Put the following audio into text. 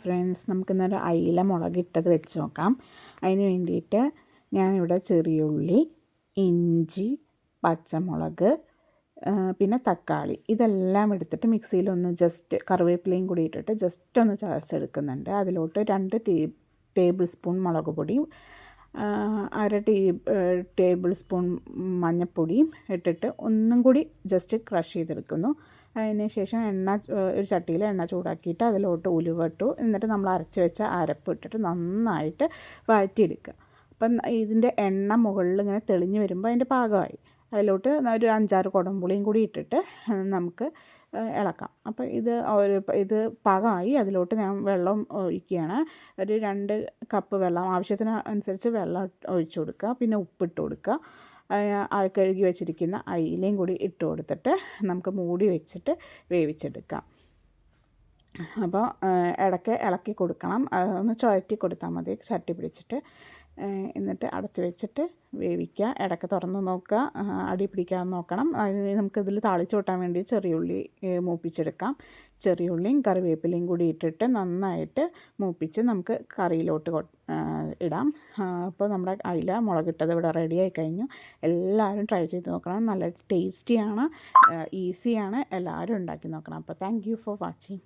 Friends, നമുക്കിന്നൊരു അയില മുളകിട്ടത് വെച്ച് നോക്കാം. അതിന് വേണ്ടിയിട്ട് ഞാനിവിടെ ചെറിയ ഉള്ളി, ഇഞ്ചി, പച്ചമുളക്, പിന്നെ തക്കാളി ഇതെല്ലാം എടുത്തിട്ട് മിക്സിയിലൊന്ന് ജസ്റ്റ് കറിവേപ്പിലയും കൂടി ഇട്ടിട്ട് ജസ്റ്റ് ഒന്ന് ചതച്ചെടുക്കുന്നുണ്ട്. അതിലോട്ട് 2 ടേബിൾ സ്പൂൺ മുളക് പൊടിയും 1/2 ടേബിൾ സ്പൂൺ മഞ്ഞൾപ്പൊടിയും ഇട്ടിട്ട് ഒന്നും കൂടി ജസ്റ്റ് ക്രഷ് ചെയ്തെടുക്കുന്നു. അതിന് ശേഷം ഒരു ചട്ടിയിൽ എണ്ണ ചൂടാക്കിയിട്ട് അതിലോട്ട് ഉലുവ ഇട്ടു. എന്നിട്ട് നമ്മൾ അരച്ച് വെച്ച അരപ്പ് ഇട്ടിട്ട് നന്നായിട്ട് വഴറ്റിയെടുക്കുക. അപ്പം ഇതിൻ്റെ എണ്ണ മുകളിൽ ഇങ്ങനെ തെളിഞ്ഞ് വരുമ്പോൾ അതിൻ്റെ പാകമായി. അതിലോട്ട് ഒരു 5-6 കുടംപുളിയും കൂടി ഇട്ടിട്ട് നമുക്ക് ഇളക്കാം. അപ്പോൾ ഇത് പാകമായി. അതിലോട്ട് ഞാൻ വെള്ളം ഒഴിക്കുകയാണ്. ഒരു 2 കപ്പ് വെള്ളം, ആവശ്യത്തിന് അനുസരിച്ച് വെള്ളം ഒഴിച്ചു കൊടുക്കുക. പിന്നെ ഉപ്പിട്ട് കൊടുക്കുക. കഴുകി വെച്ചിരിക്കുന്ന അയിലയും കൂടി ഇട്ട് കൊടുത്തിട്ട് നമുക്ക് മൂടി വെച്ചിട്ട് വേവിച്ചെടുക്കാം. അപ്പോൾ ഇടയ്ക്ക് ഇളക്കി കൊടുക്കണം. ഒന്ന് ചുഴറ്റി കൊടുത്താൽ മതി ചട്ടി പിടിച്ചിട്ട്. എന്നിട്ട് അടച്ച് വെച്ചിട്ട് വേവിക്കുക. ഇടയ്ക്ക് തുറന്ന് നോക്കുക, അടി പിടിക്കാതെ നോക്കണം. അതിന് നമുക്കിതിൽ താളിച്ച് കൂട്ടാൻ വേണ്ടി ചെറിയുള്ളി മൂപ്പിച്ചെടുക്കാം. ചെറിയുള്ളിയും കറിവേപ്പിലയും കൂടി ഇട്ടിട്ട് നന്നായിട്ട് മൂപ്പിച്ച് നമുക്ക് കറിയിലോട്ട് ഇടാം. അപ്പോൾ നമ്മുടെ അയില മുളകിട്ടത് ഇവിടെ റെഡിയായി കഴിഞ്ഞു. എല്ലാവരും ട്രൈ ചെയ്ത് നോക്കണം. നല്ല ടേസ്റ്റിയാണ്, ഈസിയാണ്. എല്ലാവരും ഉണ്ടാക്കി നോക്കണം. അപ്പോൾ താങ്ക് യു ഫോർ വാച്ചിങ്.